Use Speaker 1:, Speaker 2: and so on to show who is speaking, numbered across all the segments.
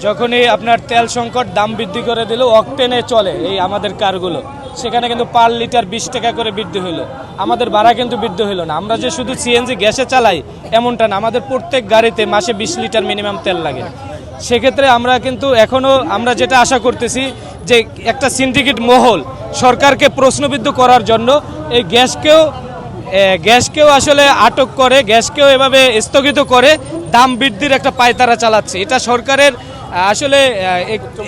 Speaker 1: যখনই আপনার তেল সংকট দাম বৃদ্ধি করে দিল, অকটেনে চলে এই আমাদের কারগুলো, সেখানে কিন্তু পার লিটার 20 টাকা করে বৃদ্ধি হলো। আমাদের ভাড়া কিন্তু বৃদ্ধি হলো না। আমরা যে শুধু সিএনজি গ্যাসে চালাই এমনটা না, আমাদের প্রত্যেক গাড়িতে মাসে 20 লিটার মিনিমাম তেল লাগে। সেক্ষেত্রে আমরা কিন্তু এখনও আমরা যেটা আশা করতেছি যে একটা সিন্ডিকেট মহল সরকারকে প্রশ্নবিদ্ধ করার জন্য এই গ্যাসকেও আসলে আটক করে, গ্যাসকেও এভাবে স্থগিত করে দাম বৃদ্ধির একটা পায়তারা চালাচ্ছে। এটা সরকারের আসলে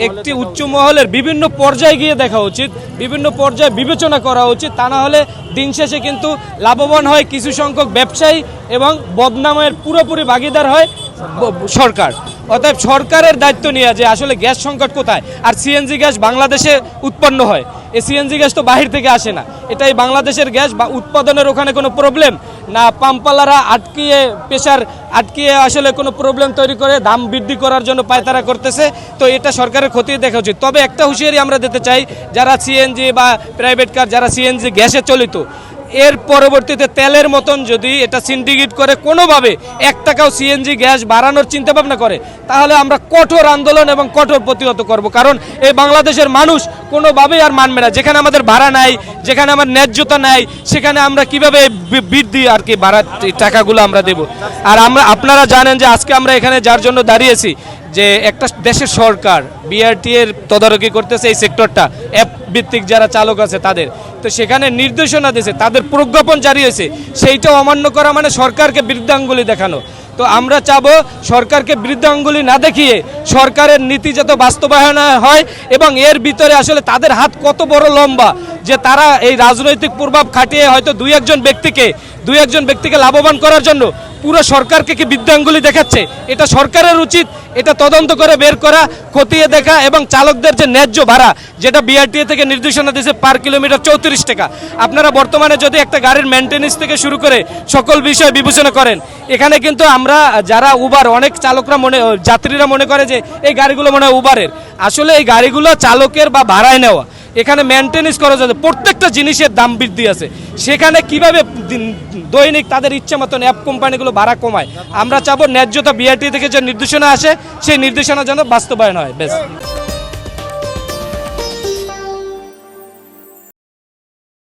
Speaker 1: একটি উচ্চ মহলের বিভিন্ন পর্যায়ে গিয়ে দেখা উচিত, বিভিন্ন পর্যায়ে বিবেচনা করা উচিত। তা না হলে দিন শেষে কিন্তু লাভবান হয় কিছু সংখ্যক ব্যবসায়ী এবং বদনামের পুরোপুরি ভাগিদার হয় সরকার। অতএব সরকারের দায়িত্ব নিয়ে যে আসলে গ্যাস সংকট কোথায়, আর সিএনজি গ্যাস বাংলাদেশে উৎপন্ন হয়, এই সিএনজি গ্যাস তো বাহির থেকে আসে না, এটাই বাংলাদেশের গ্যাস। বা উৎপাদনের ওখানে কোনো প্রবলেম না, পাম্পওয়ালারা প্রেশার আটকিয়ে আসলে কোনো প্রবলেম তৈরি করে দাম বৃদ্ধি করার জন্য পায়তারা করতেছে। তো এটা সরকারের খতিয়ে দেখা উচিত। তবে একটা হুঁশিয়ারি আমরা দিতে চাই, যারা সিএনজি বা প্রাইভেট কার যারা সিএনজি গ্যাসে চলিত, এর পরবর্তীতে তেলের মতন যদি এটা সিন্ডিকেট করে কোনোভাবে 1 টাকাও সিএনজি গ্যাস বাড়ানোর চিন্তা ভাবনা করে, তাহলে আমরা কঠোর আন্দোলন এবং কঠোর প্রতিহত করব। কারণ এই বাংলাদেশের মানুষ কোনোভাবেই আর মানবে না। যেখানে আমাদের ভাড়া নাই, যেখানে আমার ন্যায্যতা নাই, সেখানে আমরা কিভাবে বৃদ্ধি আর কি বাড়ার টাকাগুলো আমরা দেব। আর আপনারা জানেন যে আজকে আমরা এখানে যার জন্য দাঁড়িয়েছি, যে একটা দেশের সরকার বিআরটি এর তদারকি করতেছে এই সেক্টরটা, অ্যাপ ভিত্তিক যারা চালক আছে তাদের, তো সেখানে নির্দেশনা দিয়েছে, তাদের প্রজ্ঞাপন জারি হয়েছে, সেইটাও অমান্য করা মানে সরকারকে বৃদ্ধাঙ্গুলি দেখানো। তো আমরা চাবো সরকারকে বৃদ্ধাঙ্গুলি না দেখিয়ে সরকারের নীতি যাতে বাস্তবায়ন হয়, এবং এর ভিতরে আসলে তাদের হাত কত বড় লম্বা যে তারা এই রাজনৈতিক প্রভাব খাটিয়ে হয়তো দুই একজন ব্যক্তিকে লাভবান করার জন্য পুরো সরকারকে কি বৃদ্ধাঙ্গুলি দেখাচ্ছে। এটা সরকারের উচিত এটা তদন্ত করে বের করা, খতিয়ে দেখা, এবং চালকদের যে ন্যায্য ভাড়া যেটা বিআরটিএ থেকে নির্দেশনা দিয়েছে পার কিলোমিটার 34 টাকা। আপনারা বর্তমানে যদি একটা গাড়ির মেনটেন্যান্স থেকে শুরু করে সকল বিষয় বিবেচনা করেন, এখানে কিন্তু আমরা যারা উবার, অনেক চালকরা যাত্রীরা মনে করে যে এই গাড়িগুলো মনে হয় উবারের। আসলে এই গাড়িগুলো চালকের বা ভাড়ায় নেওয়া, এখানে মেনটেন্যান্স করা যাচ্ছে, প্রত্যেকটা জিনিসের দাম বৃদ্ধি আছে। সেখানে কিভাবে দৈনিক তাদের ইচ্ছে মতন অ্যাপ কোম্পানিগুলো ভাড়া কমায়। আমরা চাবো ন্যায্যতা বিআরটি থেকে যে নির্দেশনা আসে সেই নির্দেশনা যেন বাস্তবায়ন হয়। বেশ।